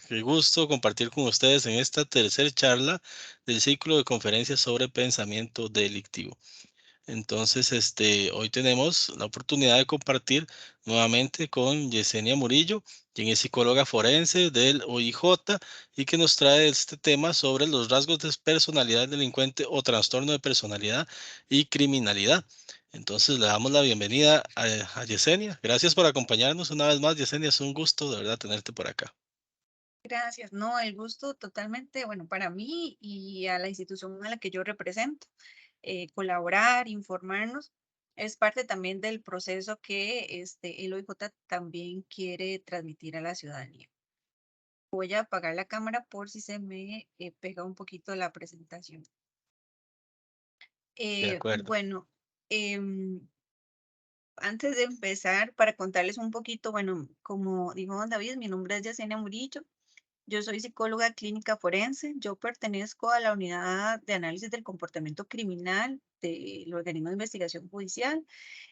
Qué gusto compartir con ustedes en esta tercera charla del ciclo de conferencias sobre pensamiento delictivo. Entonces, hoy tenemos la oportunidad de compartir nuevamente con Yesenia Murillo, quien es psicóloga forense del OIJ y que nos trae este tema sobre los rasgos de personalidad delincuente o trastorno de personalidad y criminalidad. Entonces, le damos la bienvenida a Yesenia. Gracias por acompañarnos una vez más, Yesenia. Es un gusto de verdad tenerte por acá. Gracias, no, el gusto totalmente, bueno, para mí y a la institución a la que yo represento, colaborar, informarnos, es parte también del proceso que el OIJ también quiere transmitir a la ciudadanía. Voy a apagar la cámara por si se me pega un poquito la presentación. De acuerdo. Bueno, em, antes de empezar, para contarles un poquito, bueno, como dijo don David, mi nombre es Yesenia Murillo. Yo soy psicóloga clínica forense. Yo pertenezco a la unidad de análisis del comportamiento criminal del organismo de investigación judicial.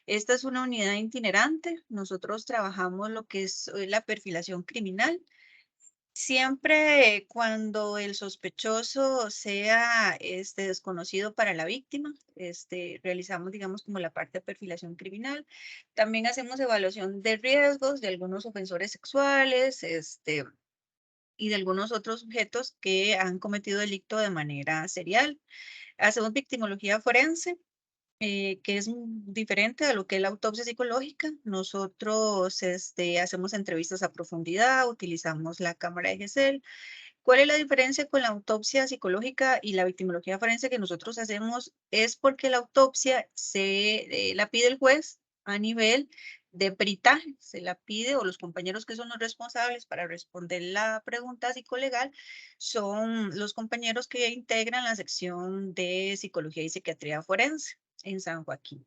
Esta es una unidad itinerante. Nosotros trabajamos lo que es la perfilación criminal. Siempre cuando el sospechoso sea desconocido para la víctima, realizamos, digamos, como la parte de perfilación criminal. También hacemos evaluación de riesgos de algunos ofensores sexuales, y de algunos otros sujetos que han cometido delito de manera serial. Hacemos victimología forense, que es diferente a lo que es la autopsia psicológica. Nosotros hacemos entrevistas a profundidad, utilizamos la cámara de Gesell. ¿Cuál es la diferencia con la autopsia psicológica y la victimología forense que nosotros hacemos? Es porque la autopsia la pide el juez a nivel de peritaje, se la pide o los compañeros que son los responsables para responder la pregunta psicolegal son los compañeros que integran la sección de psicología y psiquiatría forense en San Joaquín.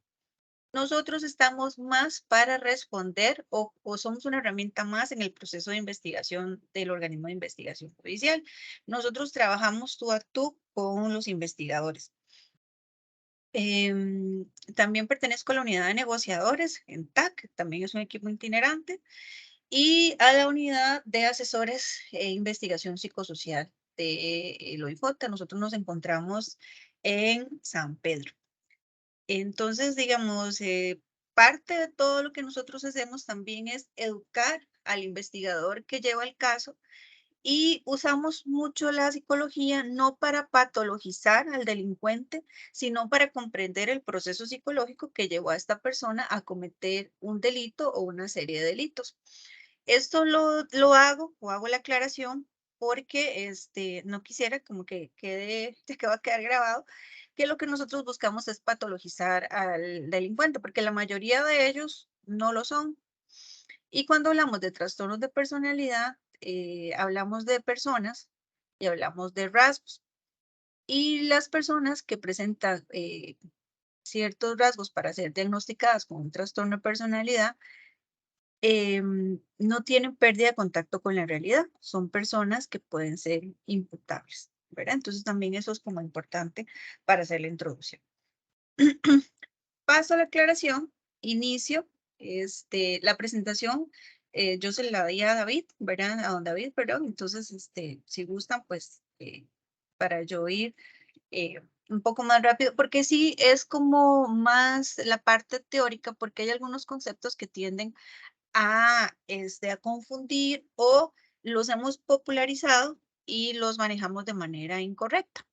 Nosotros estamos más para responder o somos una herramienta más en el proceso de investigación del organismo de investigación judicial. Nosotros trabajamos tú a tú con los investigadores. También pertenezco a la unidad de negociadores en TAC, también es un equipo itinerante, y a la unidad de asesores e investigación psicosocial de el OIJ. Nosotros nos encontramos en San Pedro. Entonces, digamos, parte de todo lo que nosotros hacemos también es educar al investigador que lleva el caso y usamos mucho la psicología no para patologizar al delincuente, sino para comprender el proceso psicológico que llevó a esta persona a cometer un delito o una serie de delitos. Esto lo hago o hago la aclaración porque no quisiera como que quede, que va a quedar grabado, que lo que nosotros buscamos es patologizar al delincuente, porque la mayoría de ellos no lo son. Y cuando hablamos de trastornos de personalidad, hablamos de personas y hablamos de rasgos. Y las personas que presentan ciertos rasgos para ser diagnosticadas con un trastorno de personalidad, no tienen pérdida de contacto con la realidad. Son personas que pueden ser imputables, ¿verdad? Entonces también eso es como importante para hacer la introducción. Paso a la aclaración, inicio la presentación. Yo se la di a David, ¿verdad? A don David, perdón. Entonces, si gustan, pues, para yo ir un poco más rápido, porque sí es como más la parte teórica, porque hay algunos conceptos que tienden a confundir o los hemos popularizado y los manejamos de manera incorrecta.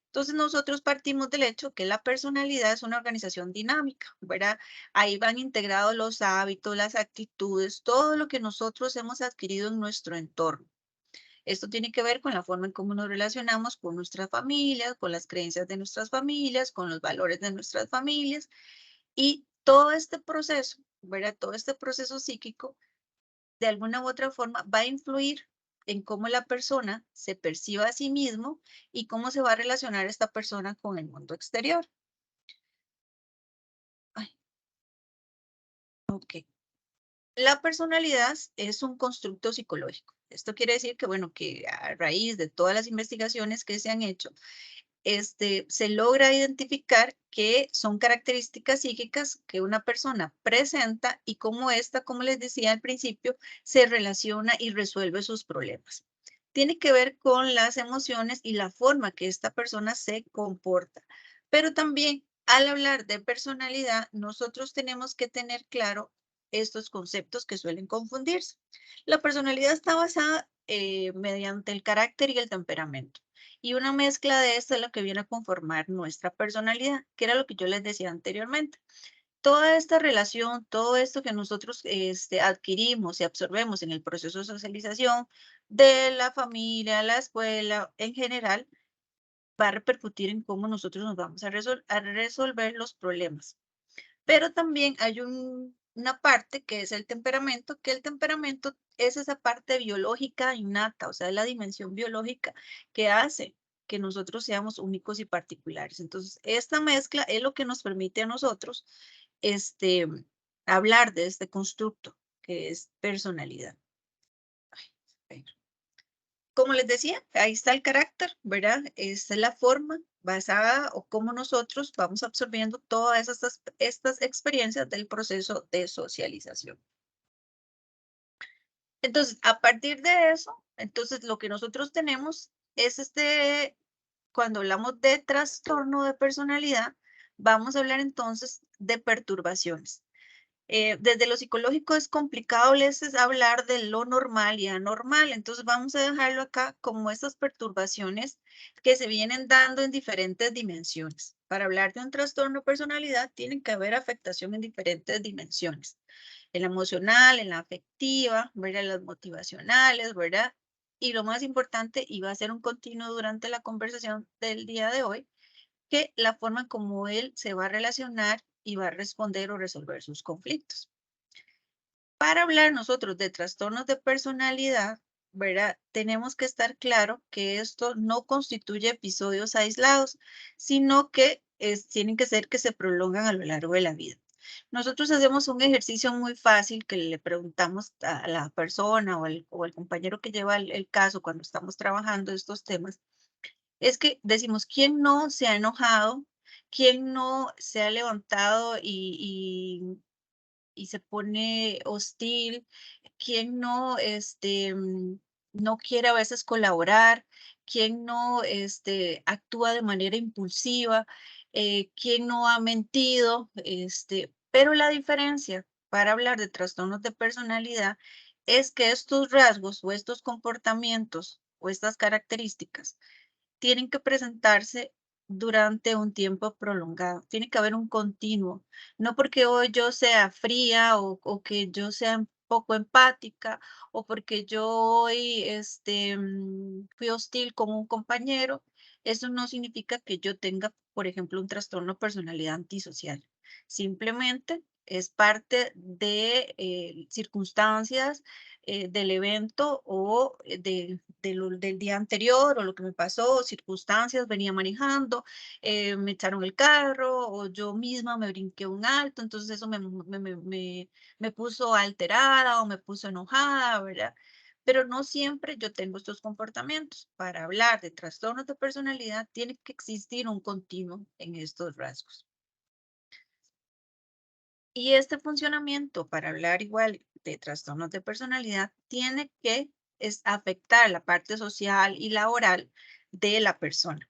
Entonces nosotros partimos del hecho que la personalidad es una organización dinámica, ¿verdad? Ahí van integrados los hábitos, las actitudes, todo lo que nosotros hemos adquirido en nuestro entorno. Esto tiene que ver con la forma en cómo nos relacionamos con nuestras familias, con las creencias de nuestras familias, con los valores de nuestras familias y todo este proceso, ¿verdad? Todo este proceso psíquico de alguna u otra forma va a influir en cómo la persona se perciba a sí mismo y cómo se va a relacionar esta persona con el mundo exterior. Ay, ok. La personalidad es un constructo psicológico. Esto quiere decir que, bueno, que a raíz de todas las investigaciones que se han hecho, se logra identificar que son características psíquicas que una persona presenta y cómo esta, como les decía al principio, se relaciona y resuelve sus problemas. Tiene que ver con las emociones y la forma que esta persona se comporta. Pero también al hablar de personalidad, nosotros tenemos que tener claro estos conceptos que suelen confundirse. La personalidad está basada mediante el carácter y el temperamento. Y una mezcla de esto es lo que viene a conformar nuestra personalidad, que era lo que yo les decía anteriormente. Toda esta relación, todo esto que nosotros adquirimos y absorbemos en el proceso de socialización de la familia, la escuela, en general, va a repercutir en cómo nosotros nos vamos a resolver los problemas. Pero también hay una parte que es el temperamento, que el temperamento es esa parte biológica innata, o sea, es la dimensión biológica que hace que nosotros seamos únicos y particulares. Entonces, esta mezcla es lo que nos permite a nosotros este, hablar de este constructo que es personalidad. Ay, como les decía, ahí está el carácter, ¿verdad? Esta es la forma basada o cómo nosotros vamos absorbiendo todas estas experiencias del proceso de socialización. Entonces, a partir de eso, entonces lo que nosotros tenemos es cuando hablamos de trastorno de personalidad, vamos a hablar entonces de perturbaciones. Desde lo psicológico es complicado es hablar de lo normal y anormal, entonces vamos a dejarlo acá como estas perturbaciones que se vienen dando en diferentes dimensiones. Para hablar de un trastorno de personalidad, tiene que haber afectación en diferentes dimensiones, en la emocional, en la afectiva, ¿verdad? En las motivacionales, ¿verdad? Y lo más importante, y va a ser un continuo durante la conversación del día de hoy, que la forma como él se va a relacionar y va a responder o resolver sus conflictos. Para hablar nosotros de trastornos de personalidad, ¿verdad? Tenemos que estar claro que esto no constituye episodios aislados, sino que tienen que ser que se prolongan a lo largo de la vida. Nosotros hacemos un ejercicio muy fácil que le preguntamos a la persona o al compañero que lleva el caso cuando estamos trabajando estos temas, es que decimos, ¿quién no se ha enojado? ¿Quién no se ha levantado y se pone hostil? ¿Quién no, no quiere a veces colaborar? ¿Quién no, actúa de manera impulsiva? ¿Quién no ha mentido? Pero la diferencia para hablar de trastornos de personalidad es que estos rasgos o estos comportamientos o estas características tienen que presentarse durante un tiempo prolongado. Tiene que haber un continuo. No porque hoy yo sea fría o que yo sea poco empática o porque yo hoy fui hostil con un compañero. Eso no significa que yo tenga, por ejemplo, un trastorno de personalidad antisocial. Simplemente es parte de circunstancias del evento o del día anterior o lo que me pasó, circunstancias, venía manejando, me echaron el carro o yo misma me brinqué un alto, entonces eso me puso alterada o me puso enojada, ¿verdad? Pero no siempre yo tengo estos comportamientos. Para hablar de trastornos de personalidad tiene que existir un continuo en estos rasgos. Y este funcionamiento, para hablar igual de trastornos de personalidad, tiene que afectar la parte social y laboral de la persona.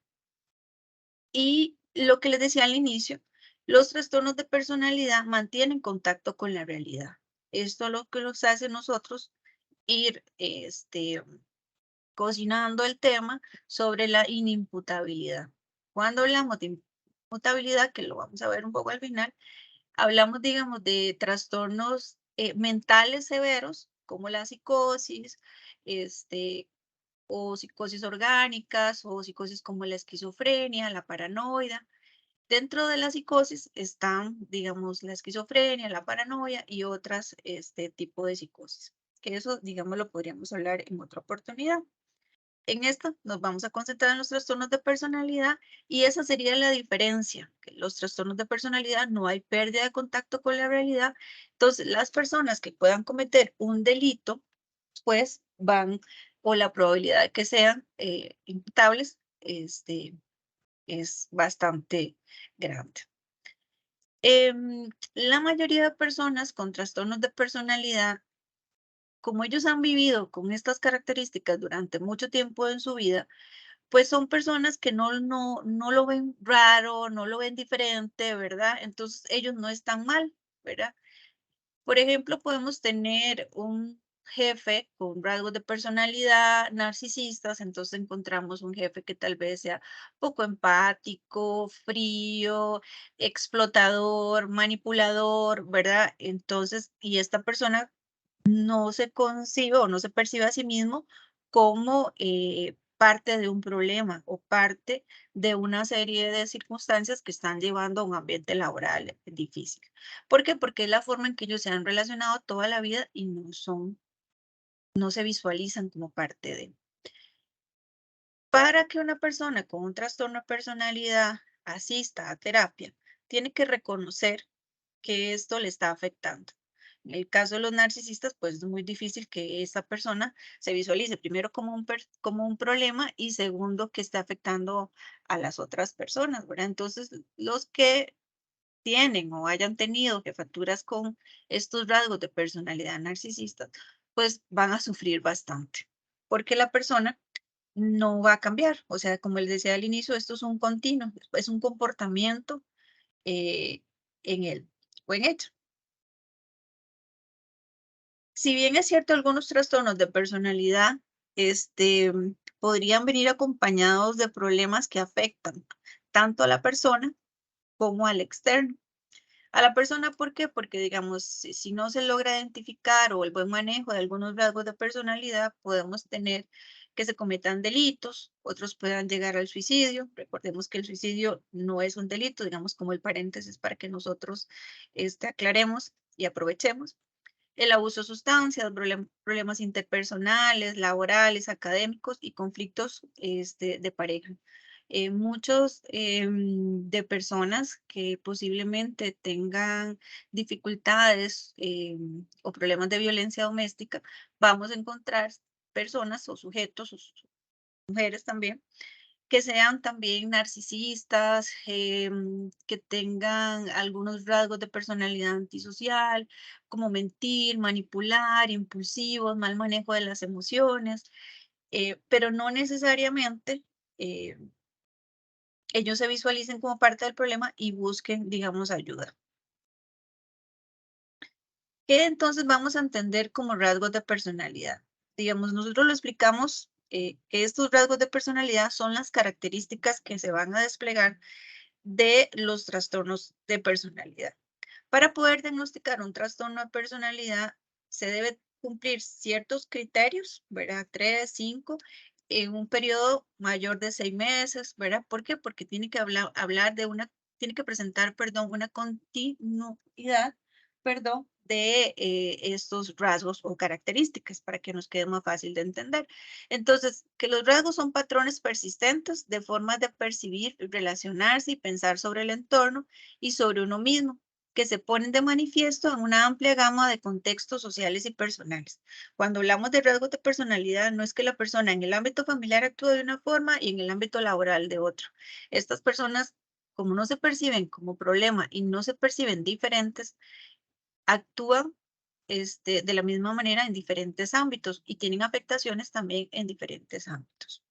Y lo que les decía al inicio, los trastornos de personalidad mantienen contacto con la realidad. Esto es lo que nos hace nosotros ir cocinando el tema sobre la inimputabilidad. Cuando hablamos de imputabilidad, que lo vamos a ver un poco al final, hablamos, digamos, de trastornos mentales severos, como la psicosis, este, o psicosis orgánicas, o psicosis como la esquizofrenia, la paranoia. Dentro de la psicosis están, digamos, la esquizofrenia, la paranoia y otras, tipo de psicosis. Que eso, digamos, lo podríamos hablar en otra oportunidad. En esto nos vamos a concentrar en los trastornos de personalidad y esa sería la diferencia, que los trastornos de personalidad no hay pérdida de contacto con la realidad. Entonces, las personas que puedan cometer un delito, pues van, o la probabilidad de que sean imputables, es bastante grande. La mayoría de personas con trastornos de personalidad, como ellos han vivido con estas características durante mucho tiempo en su vida, pues son personas que no lo ven raro, no lo ven diferente, ¿verdad? Entonces ellos no están mal, ¿verdad? Por ejemplo, podemos tener un jefe con rasgos de personalidad narcisistas, entonces encontramos un jefe que tal vez sea poco empático, frío, explotador, manipulador, ¿verdad? Entonces, y esta persona no se concibe o no se percibe a sí mismo como parte de un problema o parte de una serie de circunstancias que están llevando a un ambiente laboral difícil. ¿Por qué? Porque es la forma en que ellos se han relacionado toda la vida y no se visualizan como parte de. Para que una persona con un trastorno de personalidad asista a terapia, tiene que reconocer que esto le está afectando. En el caso de los narcisistas, pues es muy difícil que esa persona se visualice primero como un problema y segundo que esté afectando a las otras personas, ¿verdad? Entonces, los que tienen o hayan tenido jefaturas con estos rasgos de personalidad narcisista, pues van a sufrir bastante, porque la persona no va a cambiar. O sea, como les decía al inicio, esto es un continuo, es un comportamiento eh, en él o en ella. Si bien es cierto, algunos trastornos de personalidad, podrían venir acompañados de problemas que afectan tanto a la persona como al externo. A la persona, ¿por qué? Porque, digamos, si no se logra identificar o el buen manejo de algunos rasgos de personalidad, podemos tener que se cometan delitos, otros puedan llegar al suicidio. Recordemos que el suicidio no es un delito, digamos, como el paréntesis para que nosotros aclaremos y aprovechemos. El abuso de sustancias, problemas interpersonales, laborales, académicos y conflictos de pareja. Muchos de personas que posiblemente tengan dificultades o problemas de violencia doméstica, vamos a encontrar personas o sujetos, o mujeres también, que sean también narcisistas, que tengan algunos rasgos de personalidad antisocial, como mentir, manipular, impulsivos, mal manejo de las emociones, pero no necesariamente eh, ellos se visualicen como parte del problema y busquen, digamos, ayuda. ¿Qué entonces vamos a entender como rasgos de personalidad? Digamos, nosotros lo explicamos que estos rasgos de personalidad son las características que se van a desplegar de los trastornos de personalidad. Para poder diagnosticar un trastorno de personalidad, se debe cumplir ciertos criterios, ¿verdad? 3, 5, en un periodo mayor de 6 meses, ¿verdad? ¿Por qué? Porque tiene que tiene que presentar, perdón, una continuidad, perdón, de estos rasgos o características para que nos quede más fácil de entender. Entonces, que los rasgos son patrones persistentes de formas de percibir, relacionarse y pensar sobre el entorno y sobre uno mismo, que se ponen de manifiesto en una amplia gama de contextos sociales y personales. Cuando hablamos de rasgos de personalidad, no es que la persona en el ámbito familiar actúe de una forma y en el ámbito laboral de otra. Estas personas, como no se perciben como problema y no se perciben diferentes, actúan de la misma manera en diferentes ámbitos y tienen afectaciones también en diferentes ámbitos.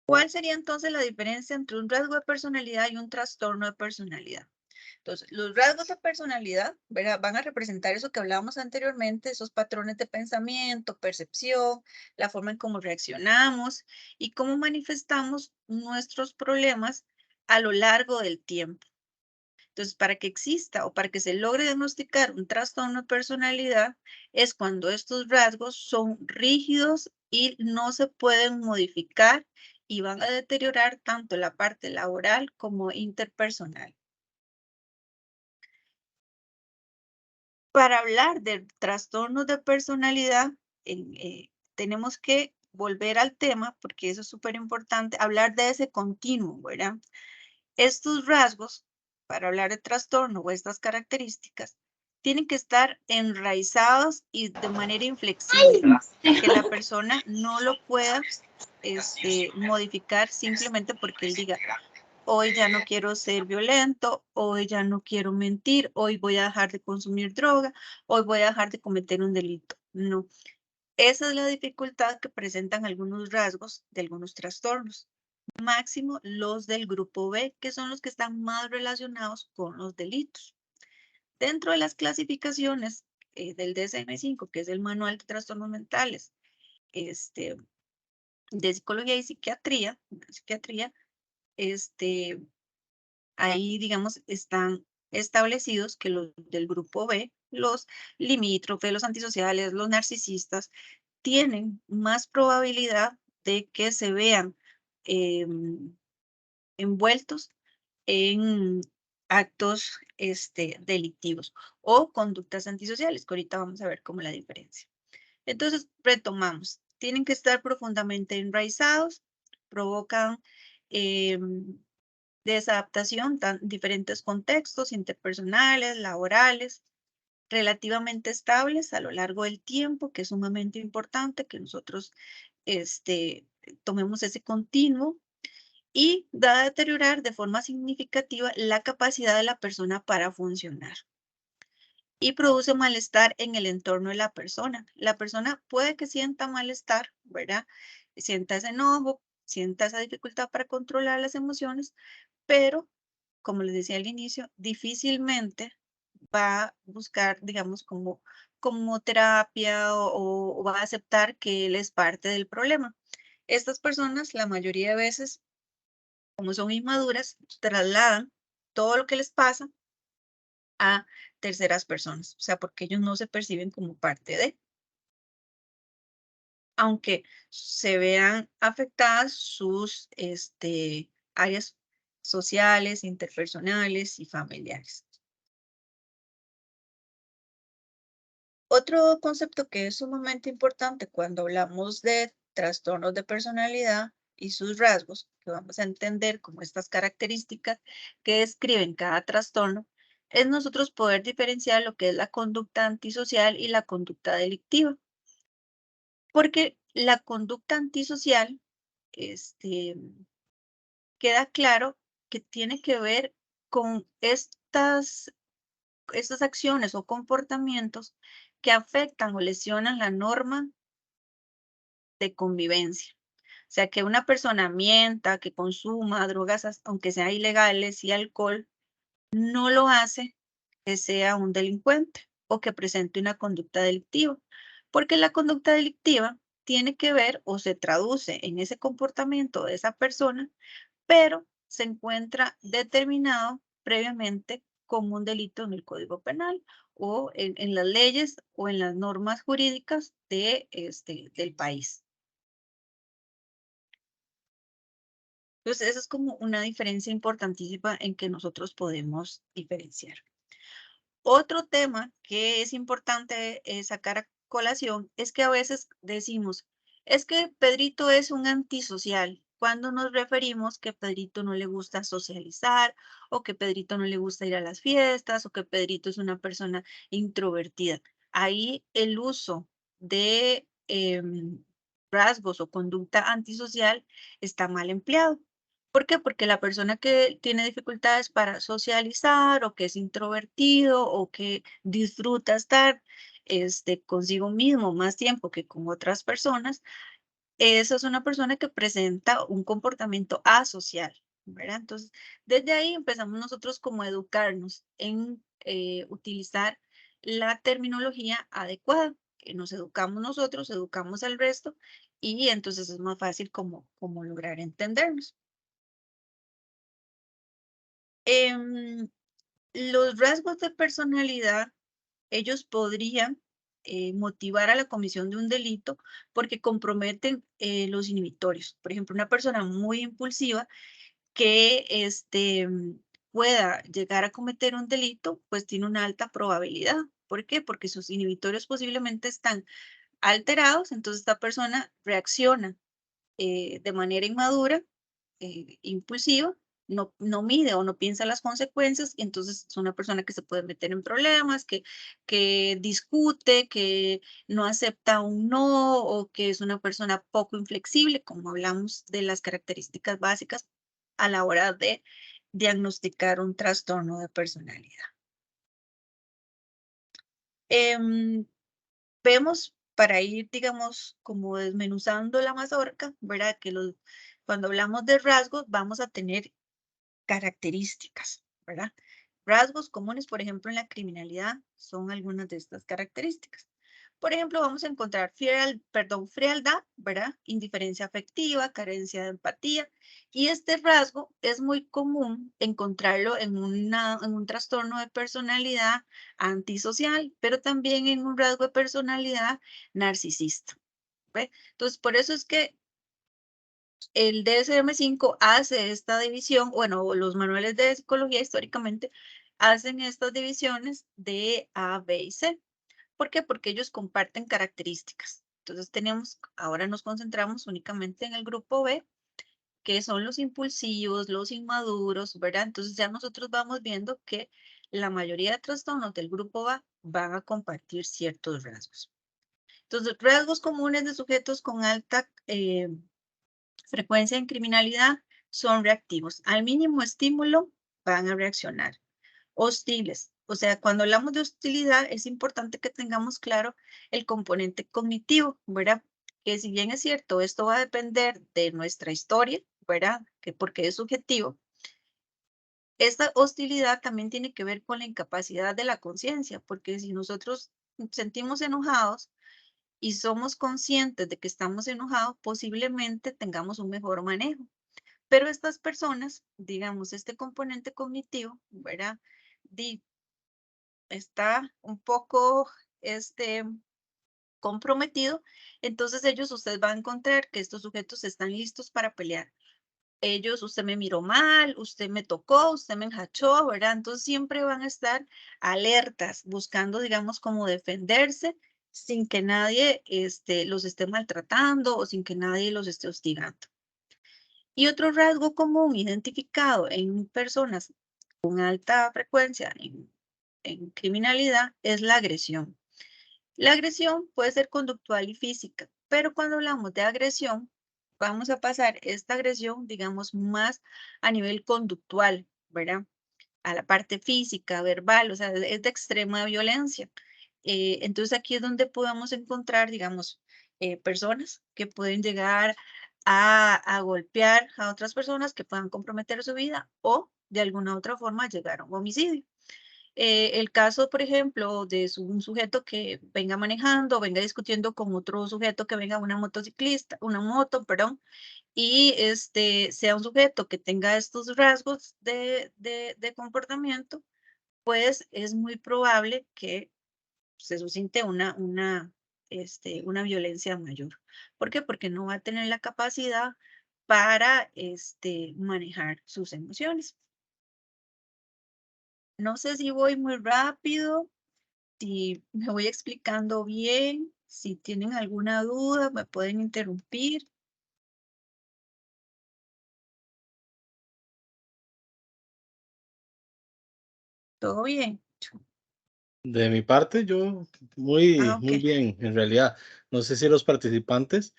¿Cuál sería entonces la diferencia entre un rasgo de personalidad y un trastorno de personalidad? Entonces, los rasgos de personalidad, ¿verdad? Van a representar eso que hablábamos anteriormente, esos patrones de pensamiento, percepción, la forma en cómo reaccionamos y cómo manifestamos nuestros problemas a lo largo del tiempo. Entonces, para que exista o para que se logre diagnosticar un trastorno de personalidad, es cuando estos rasgos son rígidos y no se pueden modificar y van a deteriorar tanto la parte laboral como interpersonal. Para hablar de trastornos de personalidad, tenemos que volver al tema, porque eso es súper importante, hablar de ese continuum, ¿verdad? Estos rasgos, para hablar de trastorno o estas características, tienen que estar enraizados y de manera inflexible, que la persona no lo pueda modificar simplemente porque él diga, hoy ya no quiero ser violento, hoy ya no quiero mentir, hoy voy a dejar de consumir droga, hoy voy a dejar de cometer un delito. No, esa es la dificultad que presentan algunos rasgos de algunos trastornos, máximo los del grupo B, que son los que están más relacionados con los delitos. Dentro de las clasificaciones del DSM-5, que es el Manual de Trastornos Mentales, este, de Psicología y Psiquiatría, este, ahí, digamos, están establecidos que los del grupo B, los limítrofes, los antisociales, los narcisistas, tienen más probabilidad de que se vean em, envueltos en actos delictivos o conductas antisociales, que ahorita vamos a ver cómo la diferencia. Entonces, retomamos. Tienen que estar profundamente enraizados, provocan desadaptación en diferentes contextos interpersonales, laborales, relativamente estables a lo largo del tiempo, que es sumamente importante que nosotros tomemos ese continuo y da a deteriorar de forma significativa la capacidad de la persona para funcionar y produce malestar en el entorno de la persona. La persona puede que sienta malestar, ¿verdad? Sienta ese enojo, sienta esa dificultad para controlar las emociones, pero, como les decía al inicio, difícilmente va a buscar, digamos, como terapia o va a aceptar que él es parte del problema. Estas personas, la mayoría de veces, como son inmaduras, trasladan todo lo que les pasa a terceras personas, o sea, porque ellos no se perciben como parte de, aunque se vean afectadas sus áreas sociales, interpersonales y familiares. Otro concepto que es sumamente importante cuando hablamos de trastornos de personalidad y sus rasgos, que vamos a entender como estas características que describen cada trastorno, es nosotros poder diferenciar lo que es la conducta antisocial y la conducta delictiva. Porque la conducta antisocial, este, queda claro que tiene que ver con estas acciones o comportamientos que afectan o lesionan la norma de convivencia. O sea, que una persona mienta, que consuma drogas, aunque sean ilegales, y alcohol, no lo hace que sea un delincuente o que presente una conducta delictiva, porque la conducta delictiva tiene que ver o se traduce en ese comportamiento de esa persona, pero se encuentra determinado previamente como un delito en el Código Penal o en las leyes o en las normas jurídicas del país. Entonces, esa es como una diferencia importantísima en que nosotros podemos diferenciar. Otro tema que es importante sacar a colación es que a veces decimos, es que Pedrito es un antisocial, cuando nos referimos que Pedrito no le gusta socializar o que Pedrito no le gusta ir a las fiestas o que Pedrito es una persona introvertida. Ahí el uso de rasgos o conducta antisocial está mal empleado. ¿Por qué? Porque la persona que tiene dificultades para socializar o que es introvertido o que disfruta estar consigo mismo más tiempo que con otras personas, esa es una persona que presenta un comportamiento asocial, ¿verdad? Entonces, desde ahí empezamos nosotros como a educarnos en utilizar la terminología adecuada, que nos educamos nosotros, educamos al resto y entonces es más fácil como lograr entendernos. Em, los rasgos de personalidad, ellos podrían motivar a la comisión de un delito porque comprometen los inhibitorios. Por ejemplo, una persona muy impulsiva que pueda llegar a cometer un delito, pues tiene una alta probabilidad. ¿Por qué? Porque sus inhibitorios posiblemente están alterados, entonces esta persona reacciona de manera inmadura, impulsiva, no mide o no piensa las consecuencias, y entonces es una persona que se puede meter en problemas, que discute, que no acepta un no, o que es una persona poco inflexible, como hablamos de las características básicas a la hora de diagnosticar un trastorno de personalidad. Em, Vemos para ir, digamos, como desmenuzando la mazorca, ¿verdad? Cuando hablamos de rasgos, vamos a tener características, ¿verdad? Rasgos comunes, por ejemplo, en la criminalidad son algunas de estas características. Por ejemplo, vamos a encontrar frialdad, ¿verdad? Indiferencia afectiva, carencia de empatía. Y este rasgo es muy común encontrarlo en un trastorno de personalidad antisocial, pero también en un rasgo de personalidad narcisista. ¿Ve? Entonces, por eso es que el DSM-5 hace esta división, bueno, los manuales de psicología históricamente hacen estas divisiones de A, B y C. ¿Por qué? Porque ellos comparten características. Entonces ahora nos concentramos únicamente en el grupo B, que son los impulsivos, los inmaduros, ¿verdad? Entonces ya nosotros vamos viendo que la mayoría de trastornos del grupo A van a compartir ciertos rasgos. Entonces, rasgos comunes de sujetos con alta frecuencia en criminalidad son reactivos. Al mínimo estímulo van a reaccionar. Hostiles. O sea, cuando hablamos de hostilidad es importante que tengamos claro el componente cognitivo, ¿verdad? Que si bien es cierto, esto va a depender de nuestra historia, ¿verdad? Que porque es subjetivo. Esta hostilidad también tiene que ver con la incapacidad de la conciencia, porque si nosotros sentimos enojados y somos conscientes de que estamos enojados, posiblemente tengamos un mejor manejo. Pero estas personas, digamos, este componente cognitivo, ¿verdad? Está un poco comprometido, entonces usted va a encontrar que estos sujetos están listos para pelear. Usted me miró mal, usted me tocó, usted me enjachó, ¿verdad? Entonces siempre van a estar alertas, buscando, digamos, cómo defenderse sin que nadie los esté maltratando o sin que nadie los esté hostigando. Y otro rasgo común identificado en personas con alta frecuencia en criminalidad es la agresión. La agresión puede ser conductual y física, pero cuando hablamos de agresión, vamos a pasar esta agresión, digamos, más a nivel conductual, ¿verdad? A la parte física, verbal, o sea, es de extrema violencia. Entonces aquí es donde podemos encontrar, digamos, personas que pueden llegar a golpear a otras personas que puedan comprometer su vida o de alguna otra forma llegar a un homicidio. El caso, por ejemplo, de un sujeto que venga manejando, venga discutiendo con otro sujeto que venga una motociclista, una moto, perdón, y sea un sujeto que tenga estos rasgos de comportamiento, pues es muy probable que se suscite una violencia mayor. ¿Por qué? Porque no va a tener la capacidad para manejar sus emociones. No sé si voy muy rápido, si me voy explicando bien, si tienen alguna duda, me pueden interrumpir. ¿Todo bien? De mi parte, yo Ah, ok. muy bien, en realidad. No sé si los participantes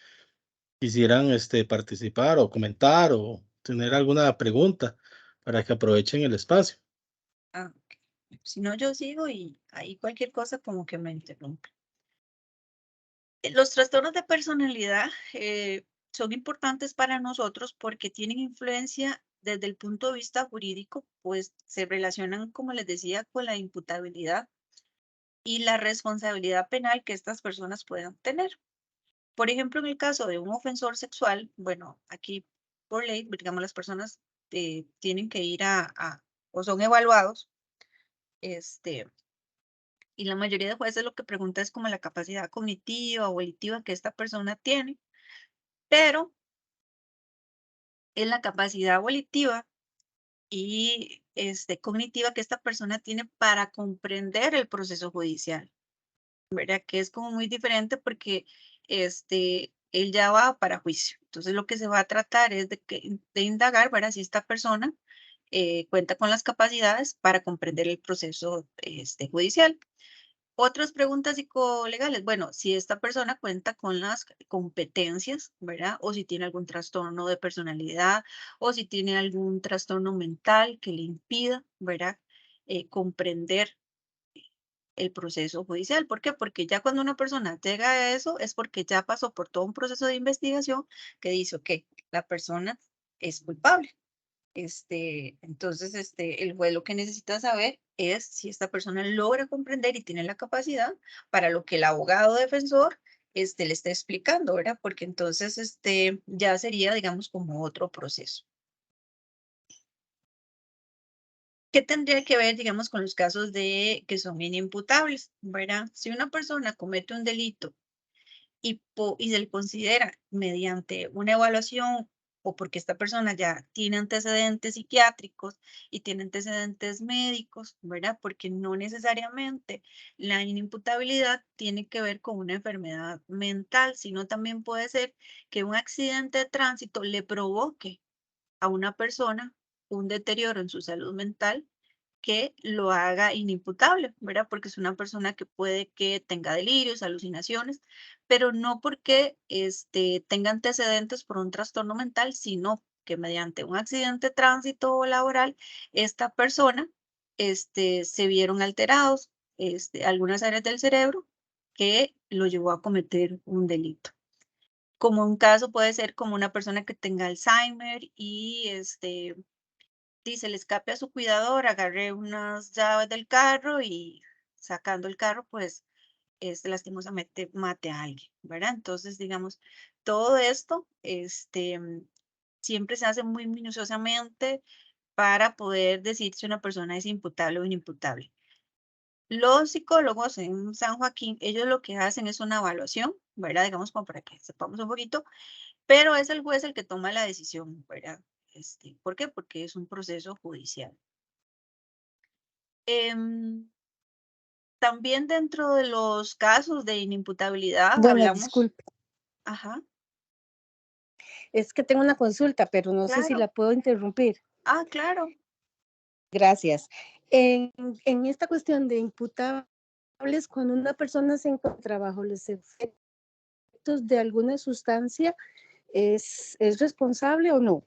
quisieran participar o comentar o tener alguna pregunta para que aprovechen el espacio. Ah, ok. Si no, yo sigo y ahí cualquier cosa como que me interrumpe. Los trastornos de personalidad son importantes para nosotros porque tienen influencia desde el punto de vista jurídico, pues se relacionan, como les decía, con la imputabilidad y la responsabilidad penal que estas personas puedan tener. Por ejemplo, en el caso de un ofensor sexual, bueno, aquí por ley, digamos, las personas tienen que ir o son evaluados, este, y la mayoría de jueces lo que pregunta es como la capacidad cognitiva o volitiva que esta persona tiene, pero es la capacidad volitiva y cognitiva que esta persona tiene para comprender el proceso judicial, ¿verdad? Que es como muy diferente porque él ya va para juicio. Entonces lo que se va a tratar es de indagar, ¿verdad? Si esta persona cuenta con las capacidades para comprender el proceso judicial. Otras preguntas psicolegales, bueno, si esta persona cuenta con las competencias, ¿verdad? O si tiene algún trastorno de personalidad o si tiene algún trastorno mental que le impida, ¿verdad? Comprender el proceso judicial. ¿Por qué? Porque ya cuando una persona llega a eso es porque ya pasó por todo un proceso de investigación que dice, ok, la persona es culpable. Entonces, el juez lo que necesita saber es si esta persona logra comprender y tiene la capacidad para lo que el abogado defensor le está explicando, ¿verdad? Porque entonces ya sería, digamos, como otro proceso. ¿Qué tendría que ver, digamos, con los casos de que son inimputables, ¿verdad? Si una persona comete un delito y se le considera mediante una evaluación o porque esta persona ya tiene antecedentes psiquiátricos y tiene antecedentes médicos, ¿verdad? Porque no necesariamente la inimputabilidad tiene que ver con una enfermedad mental, sino también puede ser que un accidente de tránsito le provoque a una persona un deterioro en su salud mental que lo haga inimputable, ¿verdad? Porque es una persona que puede que tenga delirios, alucinaciones, pero no porque tenga antecedentes por un trastorno mental, sino que mediante un accidente de tránsito o laboral, esta persona se vieron alterados algunas áreas del cerebro que lo llevó a cometer un delito. Como un caso puede ser como una persona que tenga Alzheimer y se le escape a su cuidador, agarre unas llaves del carro y sacando el carro, pues, lastimosamente mate a alguien, ¿verdad? Entonces, digamos, todo esto, siempre se hace muy minuciosamente para poder decir si una persona es imputable o inimputable. Los psicólogos en San Joaquín, ellos lo que hacen es una evaluación, ¿verdad? Digamos, como para que sepamos un poquito, pero es el juez el que toma la decisión, ¿verdad? ¿Por qué? Porque es un proceso judicial. Em, También dentro de los casos de inimputabilidad Bueno, hablamos, disculpe, ajá, es que tengo una consulta, pero no sé si claro, la puedo interrumpir. claro, Gracias. En, en esta cuestión de imputables, cuando una persona se encuentra bajo los efectos de alguna sustancia, es responsable o no?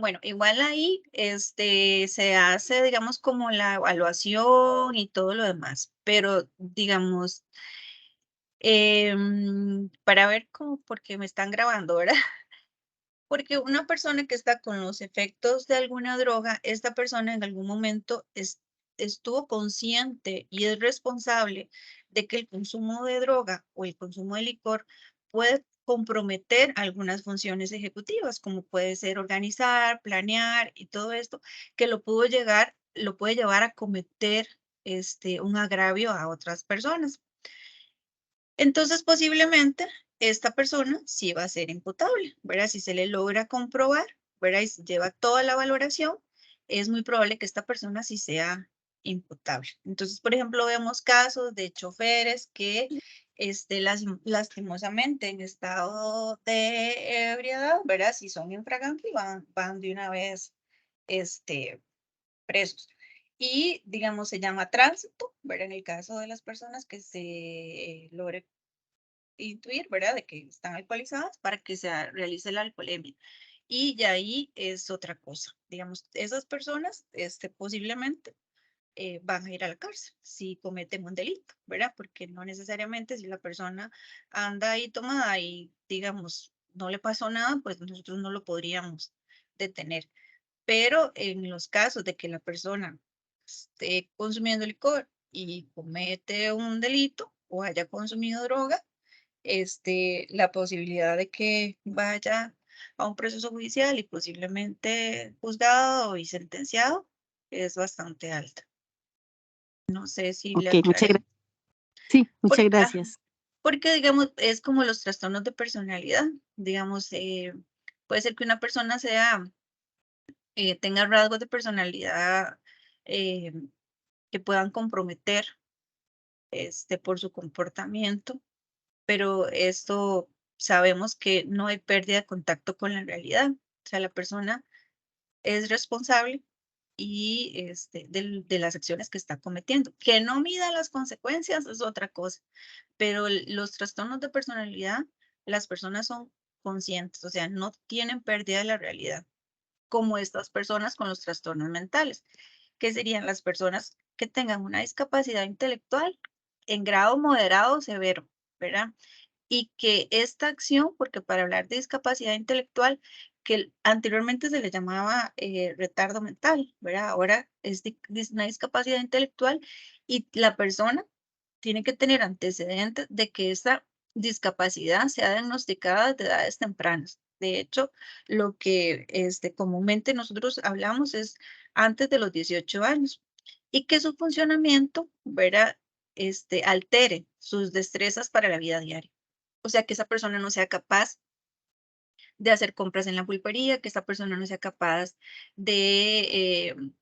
bueno, igual ahí, se hace, digamos, como la evaluación y todo lo demás, pero digamos, para ver cómo, porque me están grabando, ¿verdad? Porque una persona que está con los efectos de alguna droga, esta persona en algún momento estuvo consciente y es responsable de que el consumo de droga o el consumo de licor puede comprometer algunas funciones ejecutivas, como puede ser organizar, planear y todo esto, que lo puede llevar a cometer un agravio a otras personas. Entonces, posiblemente esta persona sí va a ser imputable, ¿verdad? Si se le logra comprobar, ¿verdad? Y se lleva toda la valoración, es muy probable que esta persona sí sea imputable. Entonces, por ejemplo, vemos casos de choferes que lastimosamente en estado de ebriedad, ¿verdad? Si son infraganti, van de una vez presos. Y, digamos, se llama tránsito, ¿verdad? En el caso de las personas que se logre intuir, ¿verdad? De que están alcoholizadas para que se realice la alcoholemia. Y ya ahí es otra cosa. Digamos, esas personas posiblemente van a ir a la cárcel si cometen un delito, ¿verdad? Porque no necesariamente si la persona anda ahí tomada y, digamos, no le pasó nada, pues nosotros no lo podríamos detener. Pero en los casos de que la persona esté consumiendo licor y comete un delito o haya consumido droga, la posibilidad de que vaya a un proceso judicial y posiblemente juzgado y sentenciado es bastante alta. No sé si le Ok, muchas aclaré. gracias. Sí, muchas Porque, gracias. porque, digamos, es como los trastornos de personalidad. Digamos, puede ser que una persona tenga rasgos de personalidad eh, que puedan comprometer por su comportamiento, pero esto sabemos que no hay pérdida de contacto con la realidad. O sea, la persona es responsable y de las acciones que está cometiendo. Que no mida las consecuencias es otra cosa, pero los trastornos de personalidad, las personas son conscientes, o sea, no tienen pérdida de la realidad, como estas personas con los trastornos mentales, que serían las personas que tengan una discapacidad intelectual en grado moderado o severo, ¿verdad? Y que esta acción, porque para hablar de discapacidad intelectual, que anteriormente se le llamaba retardo mental, ¿verdad? Ahora es una discapacidad intelectual y la persona tiene que tener antecedentes de que esta discapacidad sea diagnosticada desde edades tempranas. De hecho, lo que comúnmente nosotros hablamos es antes de los 18 años y que su funcionamiento, ¿verdad? Altere sus destrezas para la vida diaria. O sea, que esa persona no sea capaz de hacer compras en la pulpería, que esa persona no sea capaz de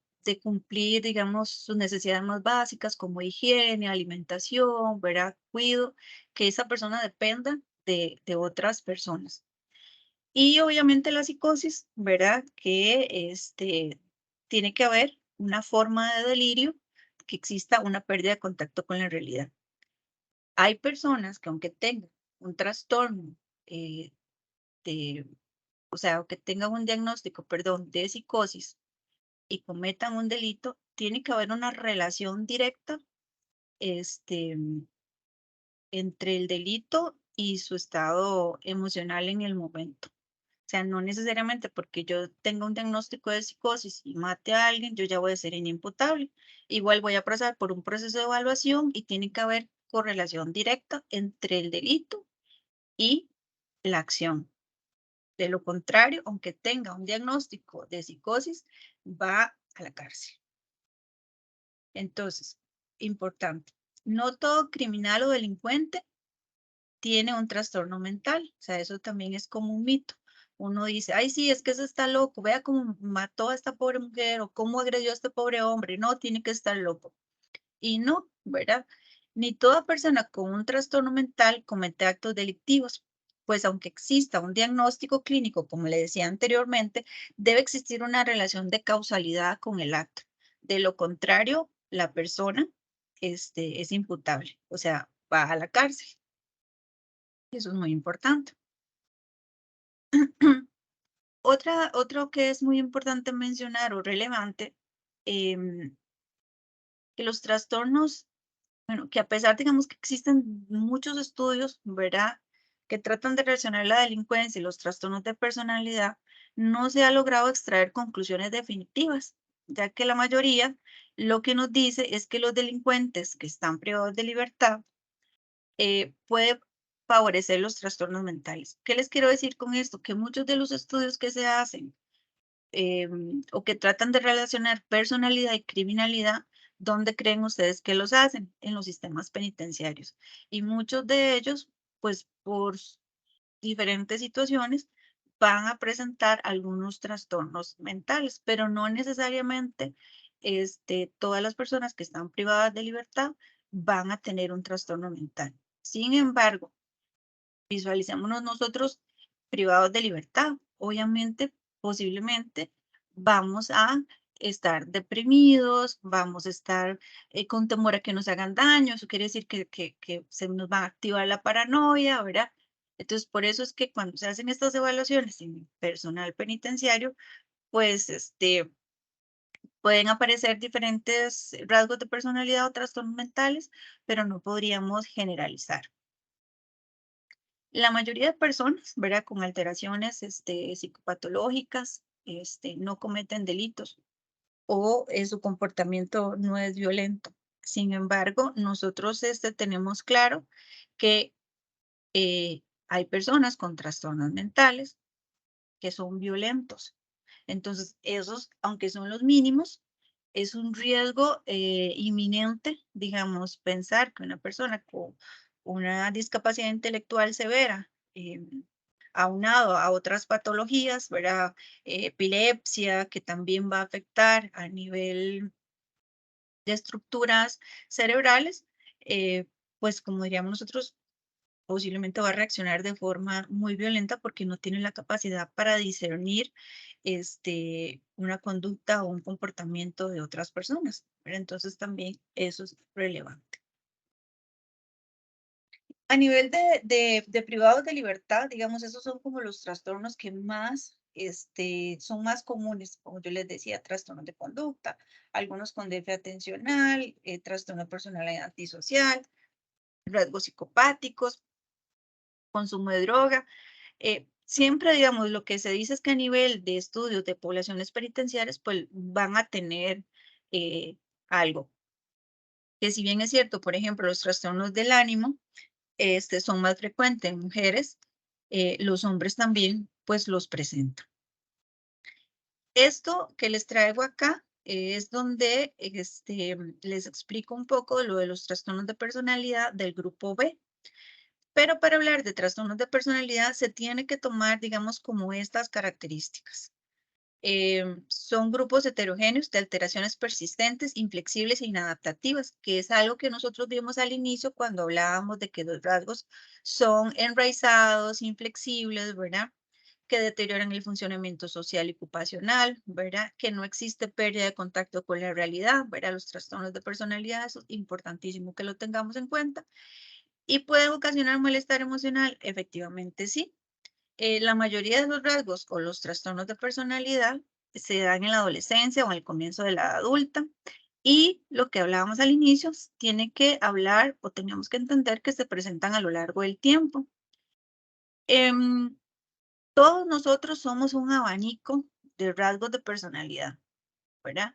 cumplir, digamos, sus necesidades más básicas como higiene, alimentación, ¿verdad? Cuido, que esa persona dependa de otras personas. Y obviamente la psicosis, ¿verdad? Que tiene que haber una forma de delirio, que exista una pérdida de contacto con la realidad. Hay personas que aunque tengan un trastorno eh, o sea, que tengan un diagnóstico, perdón, de psicosis y cometan un delito, tiene que haber una relación directa este, entre el delito y su estado emocional en el momento. O sea, no necesariamente porque yo tenga un diagnóstico de psicosis y mate a alguien, yo ya voy a ser inimputable. Igual voy a pasar por un proceso de evaluación y tiene que haber correlación directa entre el delito y la acción. De lo contrario, aunque tenga un diagnóstico de psicosis, va a la cárcel. Entonces, importante, no todo criminal o delincuente tiene un trastorno mental. O sea, eso también es como un mito. Uno dice, ay, sí, es que ese está loco, vea cómo mató a esta pobre mujer o cómo agredió a este pobre hombre. No, tiene que estar loco. Y no, ¿verdad? Ni toda persona con un trastorno mental comete actos delictivos, pues aunque exista un diagnóstico clínico, como le decía anteriormente, debe existir una relación de causalidad con el acto. De lo contrario, la persona es imputable, o sea, va a la cárcel. Eso es muy importante. Otro que es muy importante mencionar o relevante, que los trastornos, bueno, que a pesar, digamos, que existen muchos estudios, ¿verdad?, que tratan de relacionar la delincuencia y los trastornos de personalidad, no se ha logrado extraer conclusiones definitivas, ya que la mayoría lo que nos dice es que los delincuentes que están privados de libertad puede favorecer los trastornos mentales. ¿Qué les quiero decir con esto? Que muchos de los estudios que se hacen o que tratan de relacionar personalidad y criminalidad, ¿dónde creen ustedes que los hacen? En los sistemas penitenciarios. Y muchos de ellos, pues por diferentes situaciones, van a presentar algunos trastornos mentales, pero no necesariamente todas las personas que están privadas de libertad van a tener un trastorno mental. Sin embargo, visualicémonos nosotros privados de libertad. Obviamente, posiblemente vamos a estar deprimidos, vamos a estar con temor a que nos hagan daño, eso quiere decir que se nos va a activar la paranoia, ¿verdad? Entonces, por eso es que cuando se hacen estas evaluaciones en personal penitenciario, pues pueden aparecer diferentes rasgos de personalidad o trastornos mentales, pero no podríamos generalizar. La mayoría de personas, ¿verdad?, con alteraciones psicopatológicas, no cometen delitos o su comportamiento no es violento. Sin embargo, nosotros tenemos claro que hay personas con trastornos mentales que son violentos. Entonces, esos, aunque son los mínimos, es un riesgo inminente, digamos, pensar que una persona con una discapacidad intelectual severa, aunado a otras patologías, ¿verdad? Epilepsia, que también va a afectar a nivel de estructuras cerebrales, pues como diríamos nosotros, posiblemente va a reaccionar de forma muy violenta porque no tiene la capacidad para discernir una conducta o un comportamiento de otras personas. Pero entonces también eso es relevante. A nivel de privados de libertad, digamos, esos son como los trastornos que más son más comunes, como yo les decía, trastornos de conducta, algunos con déficit atencional, trastorno de personalidad antisocial, rasgos psicopáticos, consumo de droga. Siempre, digamos, lo que se dice es que a nivel de estudios de poblaciones penitenciarias, pues van a tener algo. Que si bien es cierto, por ejemplo, los trastornos del ánimo son más frecuentes en mujeres, los hombres también, pues los presentan. Esto que les traigo acá es donde les explico un poco lo de los trastornos de personalidad del grupo B. Pero para hablar de trastornos de personalidad se tiene que tomar, digamos, como estas características. Son grupos heterogéneos de alteraciones persistentes, inflexibles e inadaptativas, que es algo que nosotros vimos al inicio cuando hablábamos de que los rasgos son enraizados, inflexibles, ¿verdad? Que deterioran el funcionamiento social y ocupacional, ¿verdad? Que no existe pérdida de contacto con la realidad, ¿verdad? Los trastornos de personalidad, eso es importantísimo que lo tengamos en cuenta. ¿Y pueden ocasionar malestar emocional? Efectivamente, sí. La mayoría de los rasgos o los trastornos de personalidad se dan en la adolescencia o al comienzo de la edad adulta. Y lo que hablábamos al inicio, tiene que hablar o tenemos que entender que se presentan a lo largo del tiempo. Todos nosotros somos un abanico de rasgos de personalidad, ¿verdad?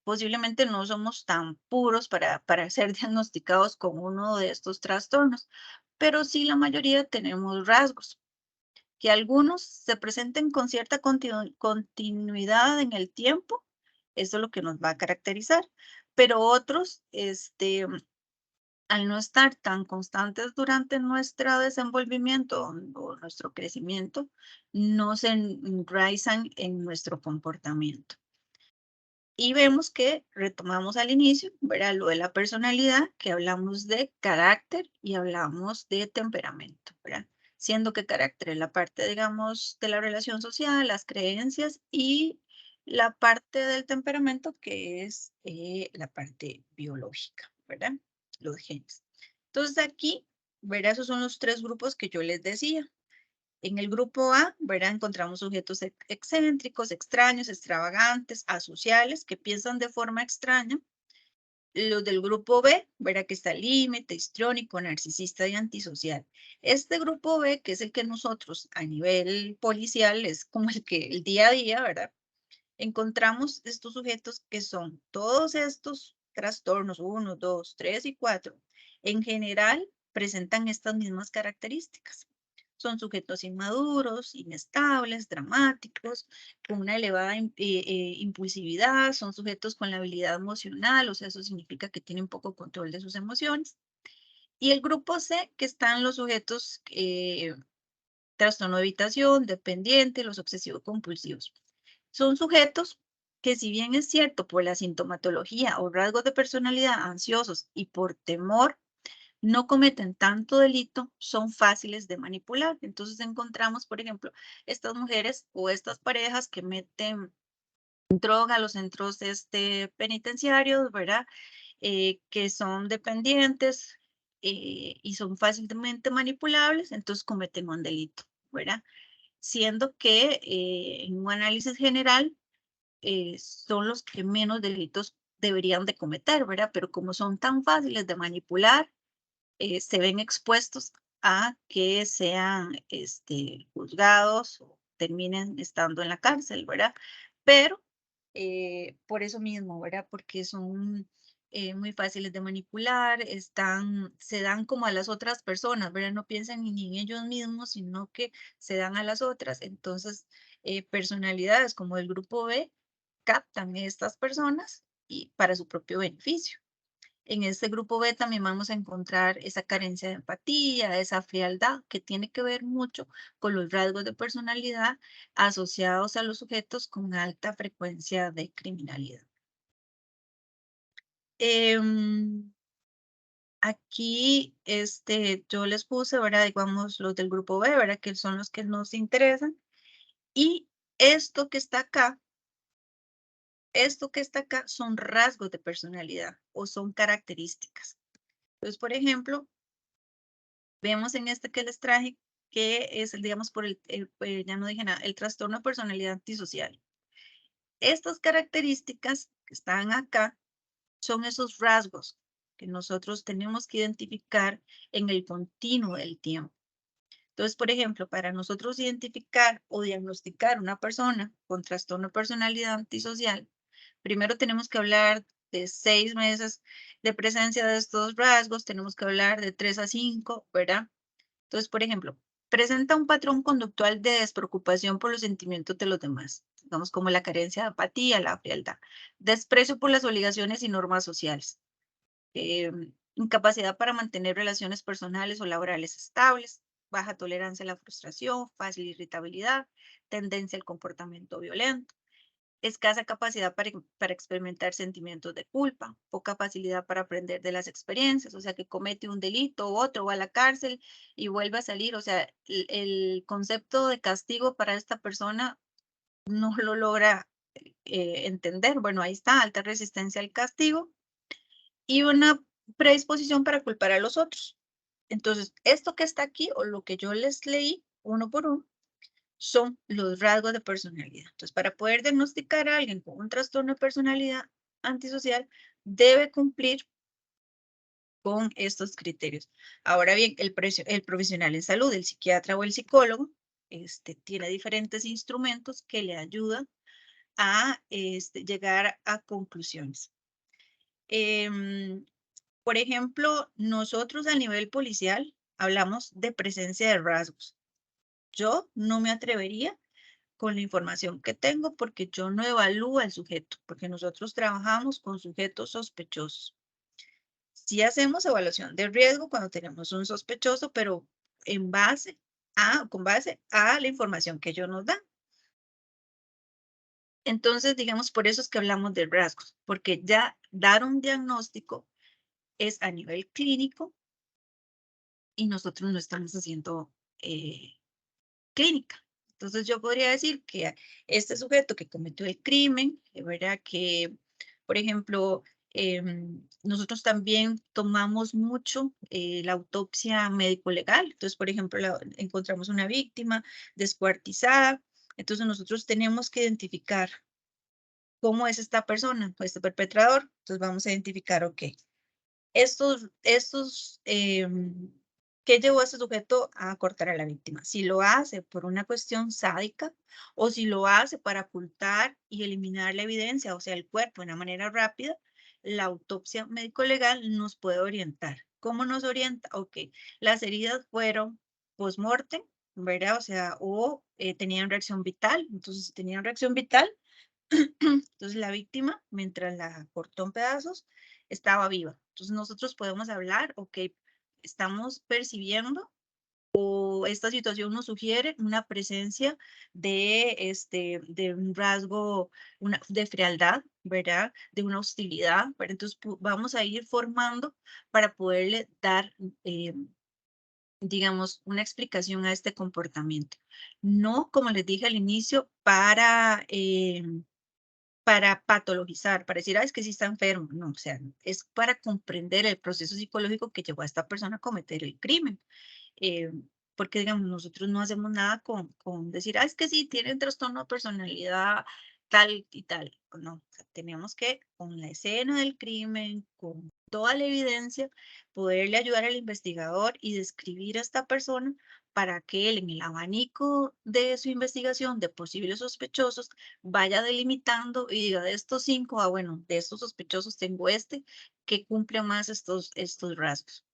Posiblemente no somos tan puros para ser diagnosticados con uno de estos trastornos, pero sí la mayoría tenemos rasgos, que algunos se presenten con cierta continuidad en el tiempo, eso es lo que nos va a caracterizar, pero otros, al no estar tan constantes durante nuestro desenvolvimiento o nuestro crecimiento, no se enraizan en nuestro comportamiento. Y vemos que retomamos al inicio, ¿verdad? Lo de la personalidad, que hablamos de carácter y hablamos de temperamento, ¿verdad? Siendo que carácter es la parte, digamos, de la relación social, las creencias y la parte del temperamento que es la parte biológica, ¿verdad? Los genes. Entonces aquí, ¿verdad? Esos son los tres grupos que yo les decía. En el grupo A, ¿verdad? Encontramos sujetos excéntricos, extraños, extravagantes, asociales, que piensan de forma extraña. Los del grupo B, ¿verdad? Que está límite, histriónico, narcisista y antisocial. Este grupo B, que es el que nosotros a nivel policial es como el que el día a día, ¿verdad? Encontramos estos sujetos que son todos estos trastornos, 1, 2, 3 y 4. En general, presentan estas mismas características. Son sujetos inmaduros, inestables, dramáticos, con una elevada impulsividad, son sujetos con la habilidad emocional, o sea, eso significa que tienen poco control de sus emociones. Y el grupo C, que están los sujetos trastorno de evitación, dependiente, los obsesivos compulsivos. Son sujetos que, si bien es cierto por la sintomatología o rasgos de personalidad ansiosos y por temor, no cometen tanto delito, son fáciles de manipular. Entonces encontramos, por ejemplo, estas mujeres o estas parejas que meten droga a los centros penitenciarios, ¿verdad? Que son dependientes y son fácilmente manipulables, entonces cometen un delito, ¿verdad? Siendo que en un análisis general son los que menos delitos deberían de cometer, ¿verdad? Pero como son tan fáciles de manipular, se ven expuestos a que sean juzgados o terminen estando en la cárcel, ¿verdad? Pero por eso mismo, ¿verdad? Porque son muy fáciles de manipular, se dan como a las otras personas, ¿verdad? No piensan ni en ellos mismos, sino que se dan a las otras. Entonces, personalidades como el grupo B captan estas personas y para su propio beneficio. En este grupo B también vamos a encontrar esa carencia de empatía, esa frialdad que tiene que ver mucho con los rasgos de personalidad asociados a los sujetos con alta frecuencia de criminalidad. Aquí yo les puse, ¿verdad? Digamos, los del grupo B, ¿verdad? Que son los que nos interesan. Y esto que está acá, son rasgos de personalidad o son características. Entonces, por ejemplo, vemos en este que les traje que es, digamos, ya no dije nada, el trastorno de personalidad antisocial. Estas características que están acá son esos rasgos que nosotros tenemos que identificar en el continuo del tiempo. Entonces, por ejemplo, para nosotros identificar o diagnosticar una persona con trastorno de personalidad antisocial, primero tenemos que hablar de 6 meses de presencia de estos rasgos, tenemos que hablar de 3 a 5, ¿verdad? Entonces, por ejemplo, presenta un patrón conductual de despreocupación por los sentimientos de los demás, digamos como la carencia de apatía, la frialdad, desprecio por las obligaciones y normas sociales, incapacidad para mantener relaciones personales o laborales estables, baja tolerancia a la frustración, fácil irritabilidad, tendencia al comportamiento violento, escasa capacidad para experimentar sentimientos de culpa, poca facilidad para aprender de las experiencias, o sea, que comete un delito u otro, va a la cárcel y vuelve a salir, o sea, el concepto de castigo para esta persona no lo logra entender. Bueno, ahí está, alta resistencia al castigo y una predisposición para culpar a los otros. Entonces, esto que está aquí o lo que yo les leí uno por uno son los rasgos de personalidad. Entonces, para poder diagnosticar a alguien con un trastorno de personalidad antisocial, debe cumplir con estos criterios. Ahora bien, el profesional en salud, el psiquiatra o el psicólogo, tiene diferentes instrumentos que le ayudan a llegar a conclusiones. Por ejemplo, nosotros a nivel policial hablamos de presencia de rasgos. Yo no me atrevería con la información que tengo porque yo no evalúo al sujeto, porque nosotros trabajamos con sujetos sospechosos. Sí hacemos evaluación de riesgo cuando tenemos un sospechoso, pero con base a la información que ellos nos dan. Entonces, digamos, por eso es que hablamos de rasgos, porque ya dar un diagnóstico es a nivel clínico y nosotros no estamos haciendo clínica. Entonces yo podría decir que este sujeto que cometió el crimen, ¿verdad? Que, por ejemplo, nosotros también tomamos mucho la autopsia médico-legal. Entonces, por ejemplo, encontramos una víctima descuartizada. Entonces nosotros tenemos que identificar cómo es esta persona, este perpetrador. Entonces vamos a identificar, ok, ¿qué llevó a este sujeto a cortar a la víctima? Si lo hace por una cuestión sádica o si lo hace para ocultar y eliminar la evidencia, o sea, el cuerpo de una manera rápida, la autopsia médico-legal nos puede orientar. ¿Cómo nos orienta? Ok, las heridas fueron post-mortem, ¿verdad? O sea, tenían reacción vital. Entonces, si tenían reacción vital, entonces la víctima, mientras la cortó en pedazos, estaba viva. Entonces nosotros podemos hablar, ok, estamos percibiendo o esta situación nos sugiere una presencia de un rasgo, de frialdad, ¿verdad? De una hostilidad, ¿verdad? Entonces vamos a ir formando para poderle dar, digamos, una explicación a este comportamiento. No, como les dije al inicio, para patologizar, para decir, es que sí está enfermo. No, o sea, es para comprender el proceso psicológico que llevó a esta persona a cometer el crimen. Eh, porque, digamos, nosotros no hacemos nada con decir, es que sí, tiene trastorno de personalidad tal y tal. No, o sea, tenemos que, con la escena del crimen, con toda la evidencia, poderle ayudar al investigador y describir a esta persona para que él, en el abanico de su investigación de posibles sospechosos, vaya delimitando y diga de estos 5, bueno, de estos sospechosos tengo que cumple más estos rasgos.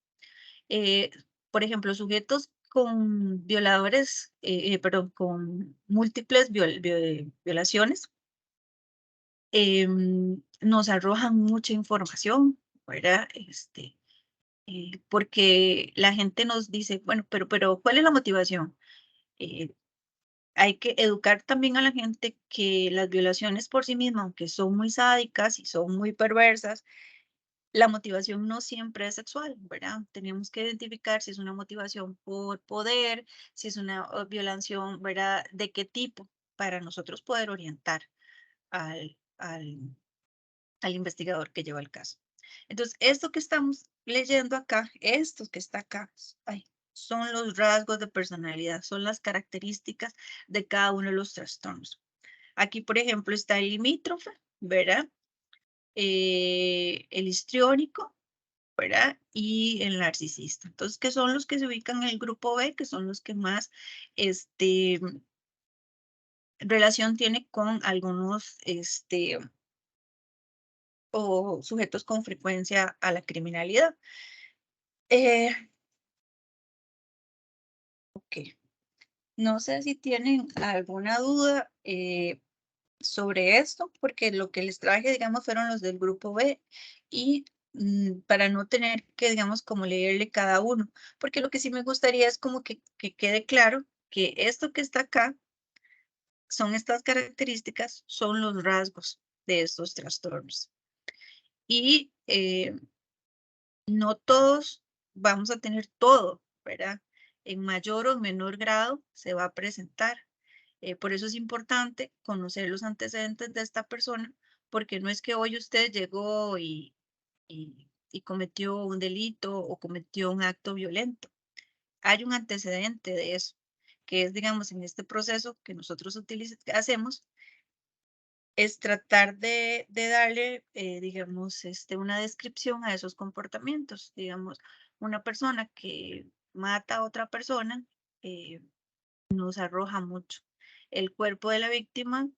Eh, por ejemplo, sujetos con violadores, perdón, con múltiples violaciones, nos arrojan mucha información, ¿verdad? Porque la gente nos dice, bueno, pero ¿cuál es la motivación? Eh, Hay que educar también a la gente que las violaciones por sí mismas, aunque son muy sádicas y son muy perversas, La motivación no siempre es sexual, ¿verdad? Tenemos que identificar si es una motivación por poder, si es una violación, ¿verdad? ¿De qué tipo? Para nosotros poder orientar al investigador que lleva el caso. Entonces, esto que estamos leyendo acá, esto que está acá, ay, son los rasgos de personalidad, son las características de cada uno de los trastornos. Aquí, por ejemplo, está el limítrofe, ¿verdad? El histriónico, ¿verdad? Y el narcisista. Entonces, ¿qué son los que se ubican en el grupo B? Que son los que más relación tiene con algunos o sujetos con frecuencia a la criminalidad. Ok. No sé si tienen alguna duda sobre esto, porque lo que les traje, digamos, fueron los del grupo B y para no tener que, digamos, como leerle cada uno, porque lo que sí me gustaría es como que quede claro que esto que está acá son estas características, son los rasgos de estos trastornos. Y no todos vamos a tener todo, ¿verdad? En mayor o menor grado se va a presentar. Por eso es importante conocer los antecedentes de esta persona, porque no es que hoy usted llegó y cometió un delito o cometió un acto violento. Hay un antecedente de eso, que es, digamos, en este proceso que nosotros hacemos, es tratar de darle, digamos, una descripción a esos comportamientos. Digamos, una persona que mata a otra persona nos arroja mucho. El cuerpo de la víctima,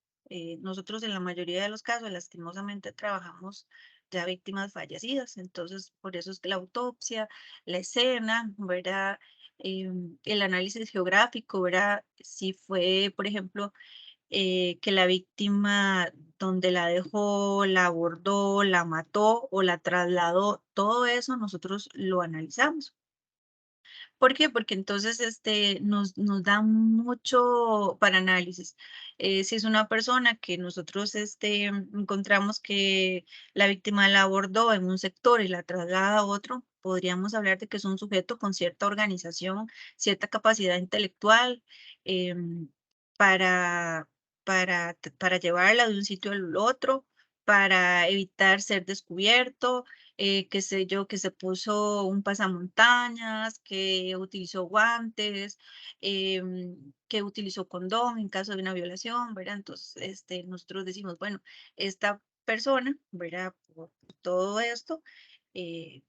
nosotros en la mayoría de los casos, lastimosamente, trabajamos ya víctimas fallecidas. Entonces, por eso es que la autopsia, la escena, ¿verdad? El análisis geográfico, ¿verdad? Si fue, por ejemplo, que la víctima donde la dejó, la abordó, la mató o la trasladó, todo eso nosotros lo analizamos. ¿Por qué? Porque entonces nos da mucho para análisis. Si es una persona que nosotros encontramos que la víctima la abordó en un sector y la traslada a otro, podríamos hablar de que es un sujeto con cierta organización, cierta capacidad intelectual em, para, para llevarla de un sitio al otro, para evitar ser descubierto, qué sé yo, que se puso un pasamontañas, que utilizó guantes, que utilizó condón en caso de una violación, ¿verdad? Entonces, nosotros decimos, bueno, esta persona, ¿verdad? Por todo esto, eh,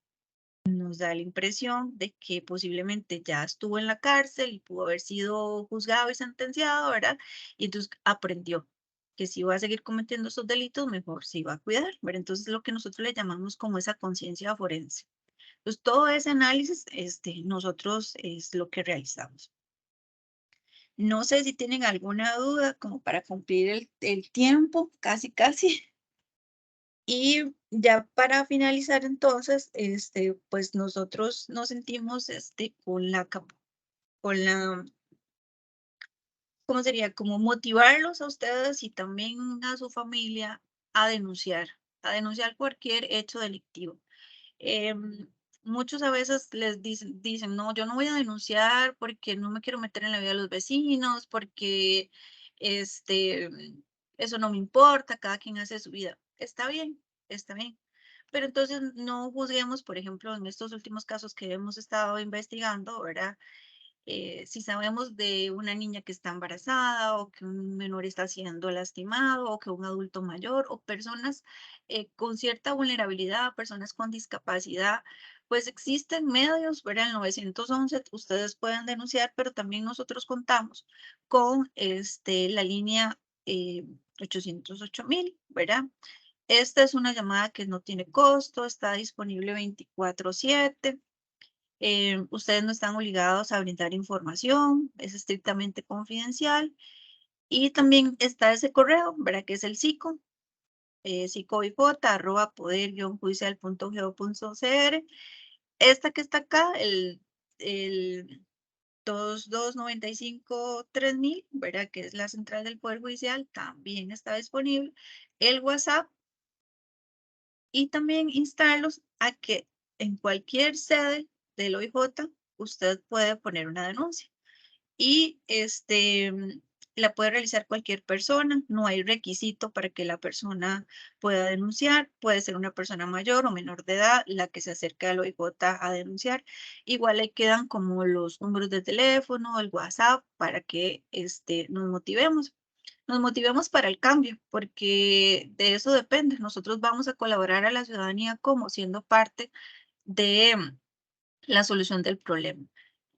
nos da la impresión de que posiblemente ya estuvo en la cárcel y pudo haber sido juzgado y sentenciado, ¿verdad? Y entonces aprendió que si va a seguir cometiendo esos delitos, mejor se va a cuidar, ¿verdad? Entonces lo que nosotros le llamamos como esa conciencia forense. Entonces todo ese análisis, nosotros es lo que realizamos. No sé si tienen alguna duda como para cumplir el tiempo, casi, casi. Y ya para finalizar entonces, pues nosotros nos sentimos con la, ¿cómo sería? Como motivarlos a ustedes y también a su familia a denunciar cualquier hecho delictivo. Em, Muchos a veces les dicen, no, yo no voy a denunciar porque no me quiero meter en la vida de los vecinos, porque este, eso no me importa, cada quien hace su vida. Está bien, está bien. Pero entonces no juzguemos, por ejemplo, en estos últimos casos que hemos estado investigando, ¿verdad? Si sabemos de una niña que está embarazada o que un menor está siendo lastimado o que un adulto mayor o personas con cierta vulnerabilidad, personas con discapacidad, pues existen medios, ¿verdad? El 911 ustedes pueden denunciar, pero también nosotros contamos con la línea 808.000, ¿verdad? Esta es una llamada que no tiene costo, está disponible 24/7. Ustedes no están obligados a brindar información, es estrictamente confidencial. Y también está ese correo, ¿verdad? Que es el psico, psicobij@poder-judicial.go.cr. Esta que está acá, el 2295-3000, ¿verdad? Que es la central del Poder Judicial, también está disponible. El WhatsApp y también instarlos a que en cualquier sede del OIJ usted puede poner una denuncia y la puede realizar cualquier persona, no hay requisito para que la persona pueda denunciar, puede ser una persona mayor o menor de edad la que se acerca al OIJ a denunciar. Igual le quedan como los números de teléfono, el WhatsApp, para que nos motivemos para el cambio, porque de eso depende. Nosotros vamos a colaborar a la ciudadanía como siendo parte de la solución del problema.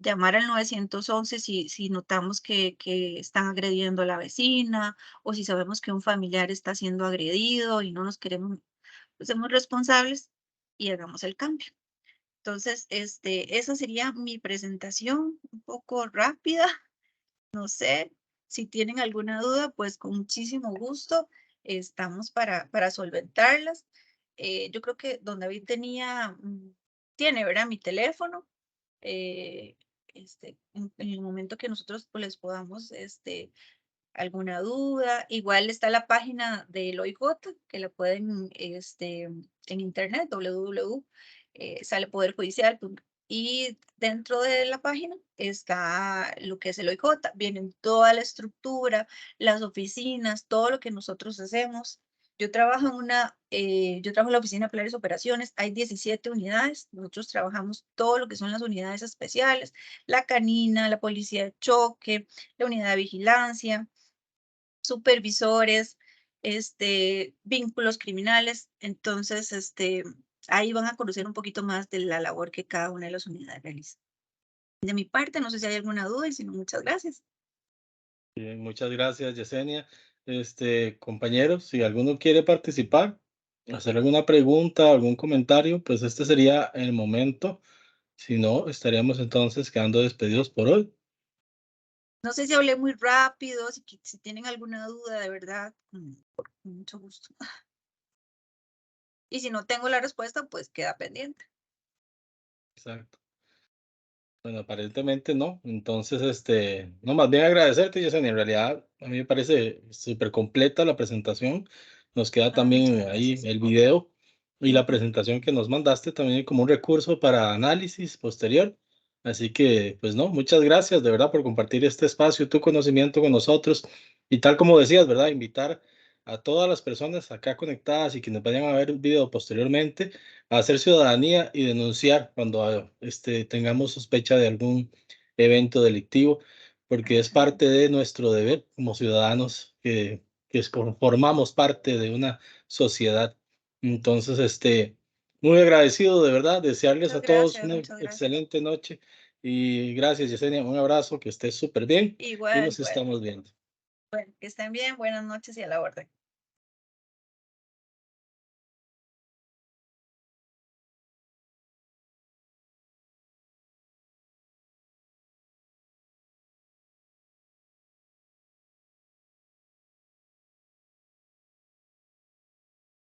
Llamar al 911 si notamos que están agrediendo a la vecina o si sabemos que un familiar está siendo agredido y no nos queremos, pues somos responsables y hagamos el cambio. Entonces, esa sería mi presentación, un poco rápida. No sé, si tienen alguna duda, pues con muchísimo gusto estamos para solventarlas. Yo creo que don David tiene, ¿verdad? Mi teléfono. eh, en el momento que nosotros pues, les podamos, alguna duda. Igual está la página del OIJ, que la pueden, en internet, www, sale Poder Judicial. Y dentro de la página está lo que es el OIJ, vienen toda la estructura, las oficinas, todo lo que nosotros hacemos. Yo trabajo yo trabajo en la Oficina de Planes y Operaciones, hay 17 unidades, nosotros trabajamos todo lo que son las unidades especiales, la canina, la policía de choque, la unidad de vigilancia, supervisores, vínculos criminales. Entonces, ahí van a conocer un poquito más de la labor que cada una de las unidades realiza. De mi parte, no sé si hay alguna duda y si no, muchas gracias. Bien, muchas gracias, Yesenia. Compañeros, si alguno quiere participar, hacer alguna pregunta, algún comentario, pues este sería el momento. Si no, estaríamos entonces quedando despedidos por hoy. No sé si hablé muy rápido, si tienen alguna duda, de verdad, con mucho gusto. Y si no tengo la respuesta, pues queda pendiente. Exacto. Bueno, aparentemente no. Entonces, no, más bien agradecerte, Yesenia. En realidad, a mí me parece súper completa la presentación. Nos queda Muchas también ahí gracias. el video y la Ujú. presentación que nos mandaste también como un recurso para análisis posterior. Así que, pues no, muchas gracias de verdad por compartir este espacio, tu conocimiento con nosotros. Y tal como decías, ¿verdad? Invitar a todas las personas acá conectadas y quienes vayan a ver el video posteriormente a hacer ciudadanía y denunciar cuando tengamos sospecha de algún evento delictivo, porque es Ajá. parte de nuestro deber como ciudadanos formamos parte de una sociedad. Entonces, muy agradecido de verdad, desearles a todos una Muchas gracias. excelente noche y gracias, Yesenia, un abrazo, que estés súper bien y Igual, nos igual. estamos viendo. Bueno, que estén bien, buenas noches y a la orden.